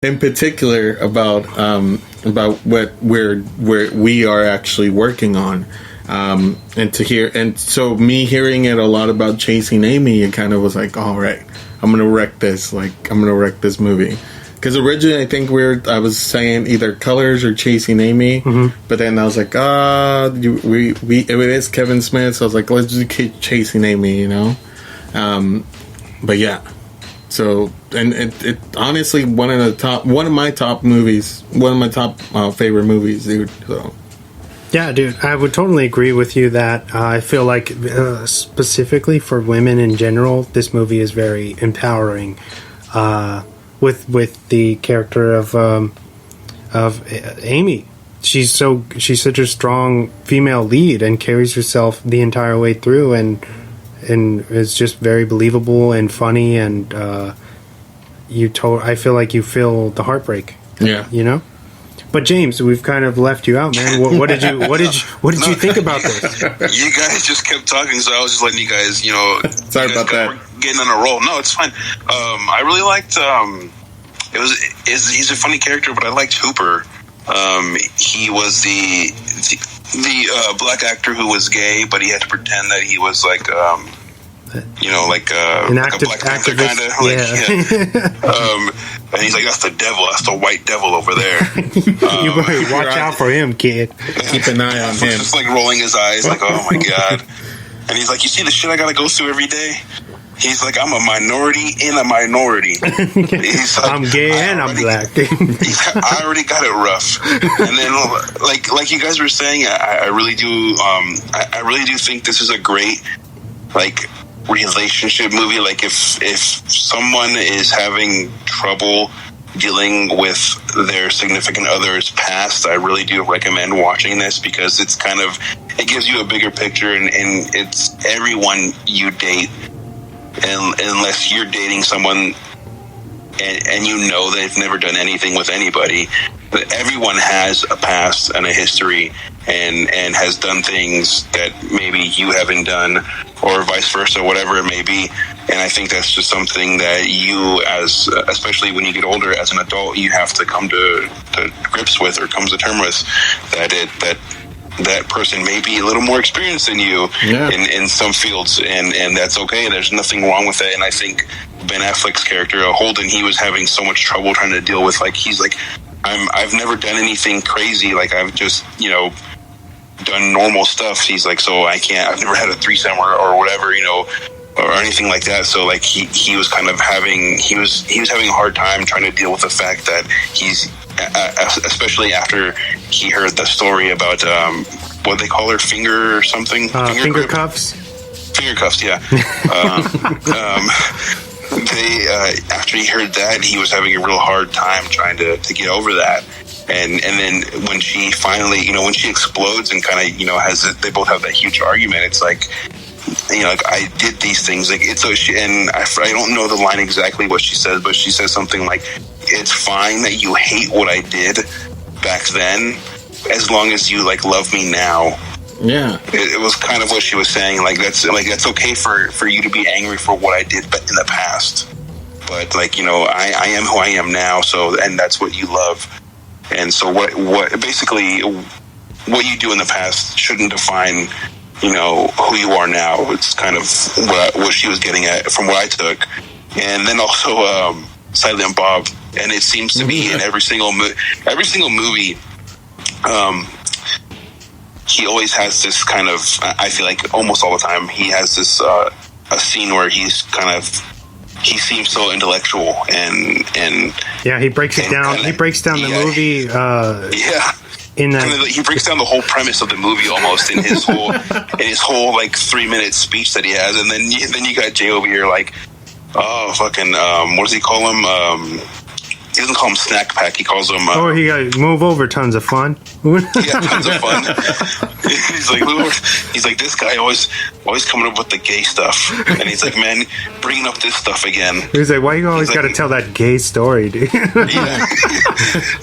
in particular about what we are actually working on. And so me hearing it a lot about Chasing Amy, it kind of was like, all right, I'm gonna wreck this movie. Because originally I think I was saying either Colors or Chasing Amy, but then I was like, it is Kevin Smith, so I was like, let's just keep Chasing Amy, you know. But yeah, so and it honestly one of my top favorite movies, dude. So. Yeah, dude, I would totally agree with you that I feel like specifically for women in general, this movie is very empowering. With the character of Amy, she's such a strong female lead and carries herself the entire way through, and is just very believable and funny, and I feel like you feel the heartbreak. Yeah, you know. But James, we've kind of left you out, man. What did you think about this? You guys just kept talking, so I was just letting you guys, you know. Sorry about that. We're getting on a roll. No, it's fine. I really liked. He's a funny character, but I liked Hooper. He was the black actor who was gay, but he had to pretend that he was like. An active, Black Panther kind of. Yeah. And he's like, that's the devil. That's the white devil over there. You better watch out for him, kid. Keep an eye on him. Just like rolling his eyes, like, oh my god. And he's like, you see the shit I gotta go through every day? He's like, I'm a minority in a minority. He's like, I'm gay and I'm black. I already got it rough. And then, like you guys were saying, I really do. I really do think this is a great, like, relationship movie. Like if someone is having trouble dealing with their significant other's past, I really do recommend watching this, because it gives you a bigger picture, and it's everyone you date, and unless you're dating someone and you know they've never done anything with anybody, but everyone has a past and a history and has done things that maybe you haven't done, or vice versa, whatever it may be. And I think that's just something that you, especially when you get older as an adult, you have to come to grips with, or come to terms with, that person may be a little more experienced than you in some fields, and that's okay. There's nothing wrong with it. And I think Ben Affleck's character, Holden, he was having so much trouble trying to deal with, like, he's like, I've never done anything crazy. Like, I've just, done normal stuff. He's like, so I've never had a threesome or whatever, or anything like that. So like he was kind of having a hard time trying to deal with the fact that he's, especially after he heard the story about what they call her, finger or something, finger cuffs. Finger cuffs, yeah. After he heard that, he was having a real hard time trying to get over that. And then when she finally, when she explodes and kind of, they both have that huge argument. It's like, like, I did these things. Like, it's so I don't know the line exactly what she says, but she says something like, "It's fine that you hate what I did back then, as long as you love me now." Yeah, it was kind of what she was saying. That's okay for you to be angry for what I did, but in the past. But I am who I am now. So, and that's what you love. And so what basically what you do in the past shouldn't define, who you are now. It's kind of what she was getting at from what I took. And then also Silent Bob, and it seems to be in every single movie. He always has this kind of, I feel like almost all the time, he has this a scene where he's kind of, he seems so intellectual and yeah, he breaks it down. He breaks down the movie. He breaks down the whole premise of the movie almost in his whole 3-minute speech that he has, and then you got Jay over here like, oh fucking what does he call him? He doesn't call him Snack Pack. He calls him. He got move over. Tons of fun. Yeah, tons of fun. he's like this guy always coming up with the gay stuff, and he's like, man, bringing up this stuff again. He's like, why you always got to tell that gay story, dude? Yeah.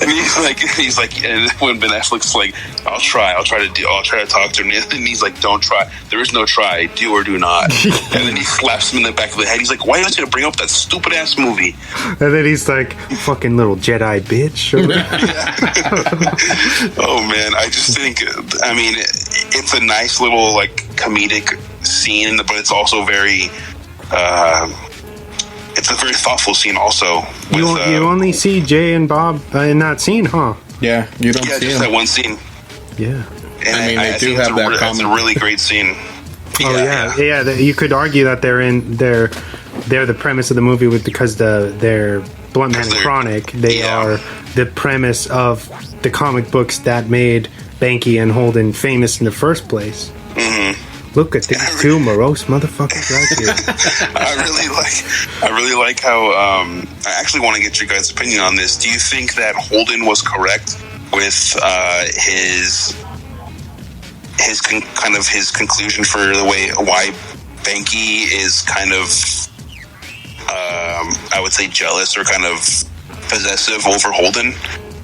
And he's like, and when Ben Affleck's like, I'll try to talk to him, and he's like, don't try. There is no try. Do or do not. And then he slaps him in the back of the head. He's like, why don't you bring up that stupid ass movie? And then he's like, fucking little Jedi bitch. Oh man, I just think, I mean, it's a nice little like comedic scene, but it's also very, it's a very thoughtful scene also. With, you only see Jay and Bob in that scene, huh? Yeah, you don't see just him. that one scene. Yeah. And I mean, they do think have that It's a common. really great scene. Yeah. You could argue that they're the premise of the movie because they're Blunt Man and Chronic. They are the premise of the comic books that made Banky and Holden famous in the first place. Mm-hmm. Look at these two morose motherfuckers right here. I really like how. I actually want to get your guys' opinion on this. Do you think that Holden was correct with his conclusion for why Banky is kind of, I would say, jealous or kind of possessive over Holden?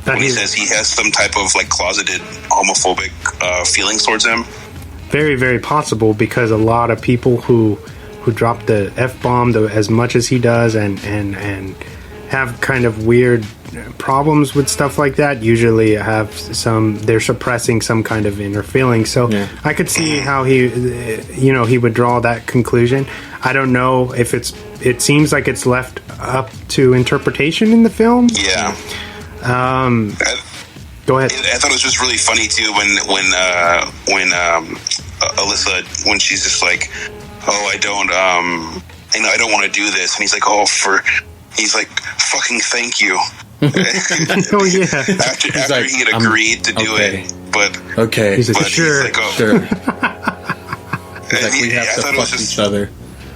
When he says he has some type of like closeted homophobic feelings towards him. Very, very possible, because a lot of people who drop the F-bomb as much as he does and have kind of weird problems with stuff like that usually they're suppressing some kind of inner feeling. So I could see how he would draw that conclusion. I don't know if it seems like it's left up to interpretation in the film. Yeah. Go ahead. I thought it was just really funny too when Alyssa, when she's just like, oh, I don't want to do this, and he's like, he's like, fucking thank you. Oh yeah. After he had agreed to do it, but he's like, sure. He's like, Sure. He's like, we have to fuck each other.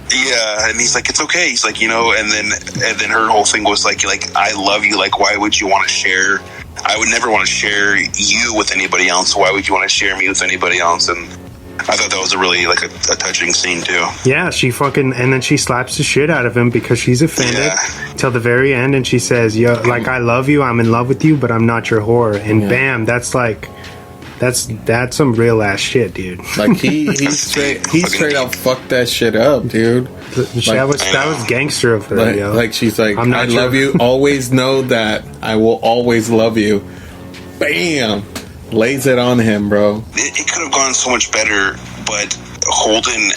Yeah, and he's like, it's okay. He's like, and then her whole thing was like, I love you. Like, why would you want to share? I would never want to share you with anybody else. Why would you want to share me with anybody else? And I thought that was a really like a touching scene too. Yeah, and then she slaps the shit out of him because she's offended till the very end, and she says, "Yo, like I love you, I'm in love with you, but I'm not your whore." And bam, that's some real ass shit, dude. Like he straight up fucked that shit up, dude. That was gangster of her, yo. Like she's like, I love you. Always know that I will always love you. Bam, lays it on him, bro. It could have gone so much better, but Holden,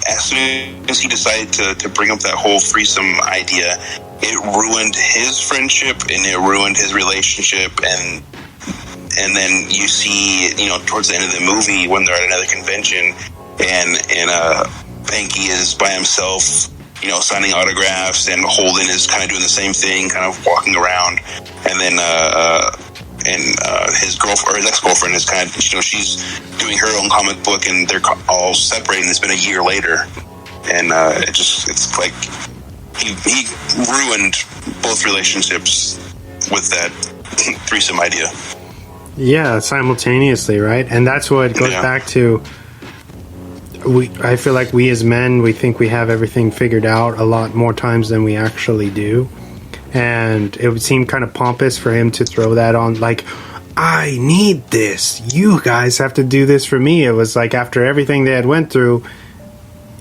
as soon as he decided to bring up that whole threesome idea, it ruined his friendship and it ruined his relationship. And then you see, towards the end of the movie when they're at another convention and Banky is by himself, signing autographs, and Holden is kind of doing the same thing, kind of walking around, and then his girlfriend or his ex-girlfriend is kind of, she's doing her own comic book, and they're all separated. And it's been a year later, and it's like he ruined both relationships with that threesome idea. Yeah, simultaneously, right? And that's what goes back to. I feel like we as men, we think we have everything figured out a lot more times than we actually do. And it would seem kind of pompous for him to throw that on, like, I need this. You guys have to do this for me. It was like after everything they had went through,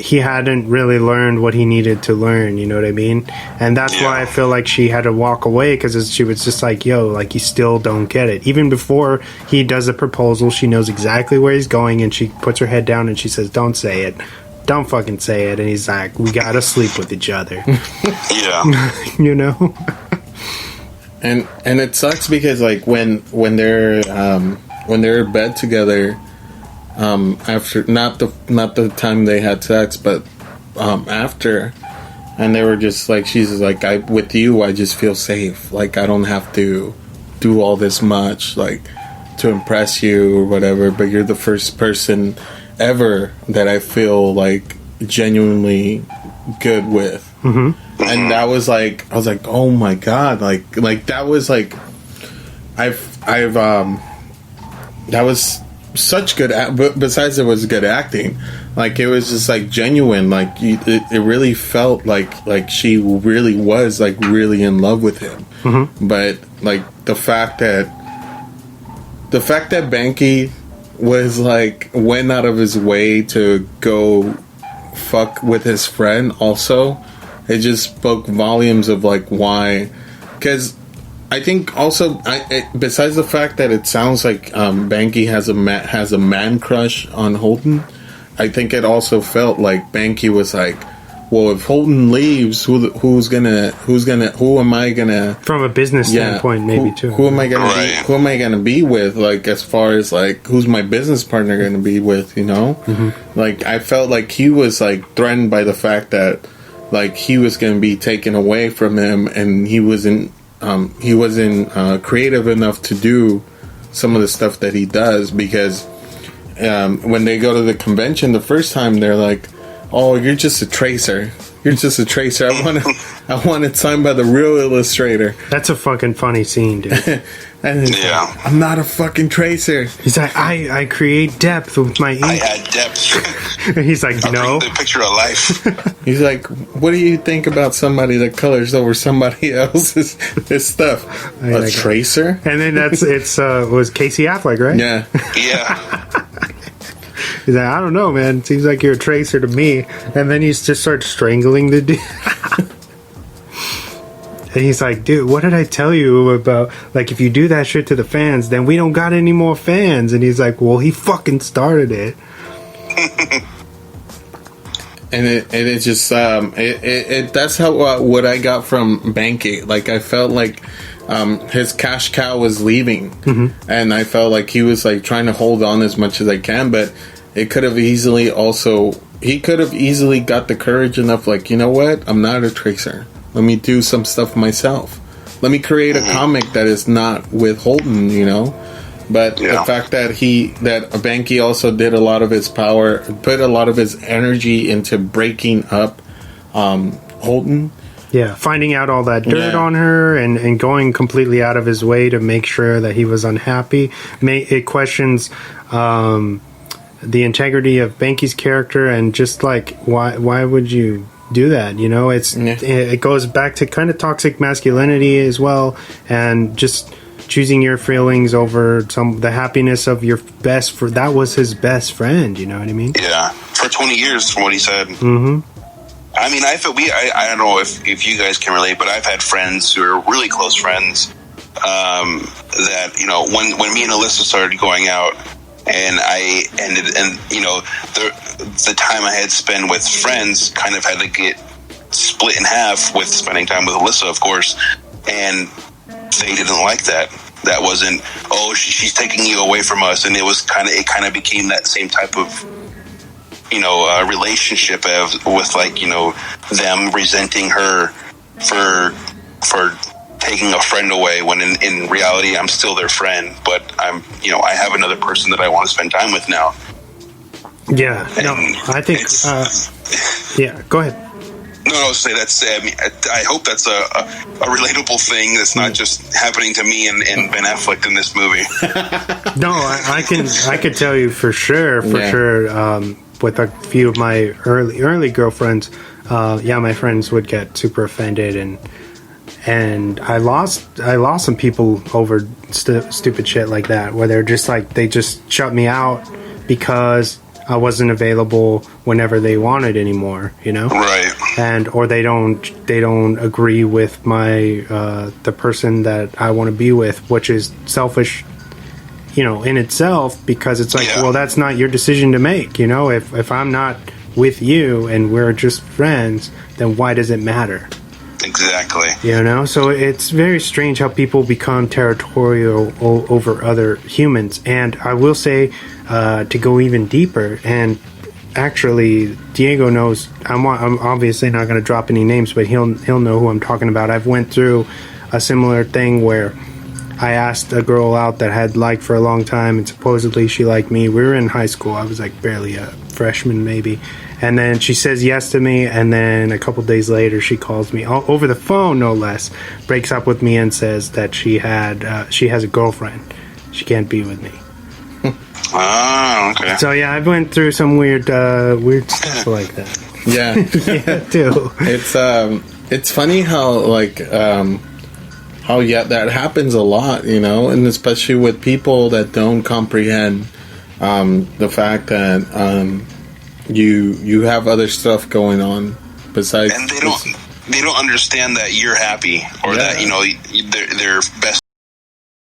he hadn't really learned what he needed to learn, you know what I mean? And that's why I feel like she had to walk away, because she was just like, yo, like, you still don't get it. Even before he does the proposal, she knows exactly where he's going, and she puts her head down and she says, don't say it. Don't fucking say it. And he's like, we gotta sleep with each other. Yeah. You know? And it sucks because, like, when they're in bed together, after not the time they had sex, but after, and they were just like, she's like, with you I just feel safe, like I don't have to do all this much, like, to impress you or whatever, but you're the first person ever that I feel like genuinely good with. Mm-hmm. And that was like, I was like, oh my god, like that was like, that was such good, but besides it was good acting, like it was just like genuine, like it really felt like she really was like really in love with him. Mm-hmm. But like the fact that Banky was like went out of his way to go fuck with his friend also, it just spoke volumes of like why because I think also, besides the fact that it sounds like Banky has a man crush on Holden, I think it also felt like Banky was like, well, if Holden leaves, who am I gonna, from a business standpoint, maybe too. Who am I gonna be with? Like, as far as like, who's my business partner gonna be with? You know, like I felt like he was like threatened by the fact that like he was gonna be taken away from him, and he wasn't creative enough to do some of the stuff that he does, because when they go to the convention the first time, they're like, oh, you're just a tracer. You're just a tracer. I want it signed by the real illustrator. That's a fucking funny scene, dude. And like, I'm not a fucking tracer. He's like, I create depth with my ink. I add depth. And he's like, no. The picture of life. He's like, what do you think about somebody that colors over somebody else's stuff? A tracer? And then was Casey Affleck, right? Yeah. Yeah. He's like, I don't know, man. Seems like you're a tracer to me. And then he just starts strangling the dude. And he's like, dude, what did I tell you about? Like, if you do that shit to the fans, then we don't got any more fans. And he's like, well, he fucking started it. And it just that's how what I got from Banky. Like, I felt like his cash cow was leaving, and I felt like he was like trying to hold on as much as I can, but it could have easily he could have easily got the courage enough, like, you know what, I'm not a tracer. Let me do some stuff myself. Let me create a comic that is not with Holden, you know. But the fact that Banky also did a lot of his power, put a lot of his energy into breaking up Holden. Yeah, finding out all that dirt on her and going completely out of his way to make sure that he was unhappy. It questions the integrity of Banky's character, and just like, why would you do that? You know, it goes back to kind of toxic masculinity as well, and just choosing your feelings over the happiness of your that was his best friend, you know what I mean? Yeah, for 20 years from what he said. I mean, I don't know if you guys can relate, but I've had friends who are really close friends that, you know, when me and Alyssa started going out, and I ended, and you know, the time I had spent with friends kind of had to get split in half with spending time with Alyssa, of course, and they didn't like that. That wasn't, oh, she's taking you away from us, and it kind of became that same type of, you know, relationship with, like, you know, them resenting her for taking a friend away, when in reality I'm still their friend, but I'm, you know, I have another person that I want to spend time with now. Yeah, no, I think yeah, go ahead. No, say that's. I mean, I hope that's a relatable thing that's not just happening to me and Ben Affleck in this movie. No, I can tell you for sure, with a few of my early girlfriends, my friends would get super offended, and I lost some people over stupid shit like that, where they're just like, they just shut me out because I wasn't available whenever they wanted anymore, you know? Right. Or they don't agree with my the person that I want to be with, which is selfish, you know, in itself, because it's like, well, that's not your decision to make, you know? If I'm not with you and we're just friends, then why does it matter? Exactly. You know, so it's very strange how people become territorial over other humans. And I will say, to go even deeper, and actually Diego knows, I'm obviously not going to drop any names, but he'll know who I'm talking about. I've went through a similar thing where I asked a girl out that I had liked for a long time, and supposedly she liked me. We were in high school. I was like barely a freshman maybe. And then she says yes to me, and then a couple days later she calls me over the phone, no less, breaks up with me and says that she has a girlfriend. She can't be with me. Oh, okay. So yeah, I've went through some weird stuff like that. Yeah, yeah, too. It's funny how that happens a lot, you know, and especially with people that don't comprehend the fact that you have other stuff going on besides, and they don't understand that you're happy or that, you know, their best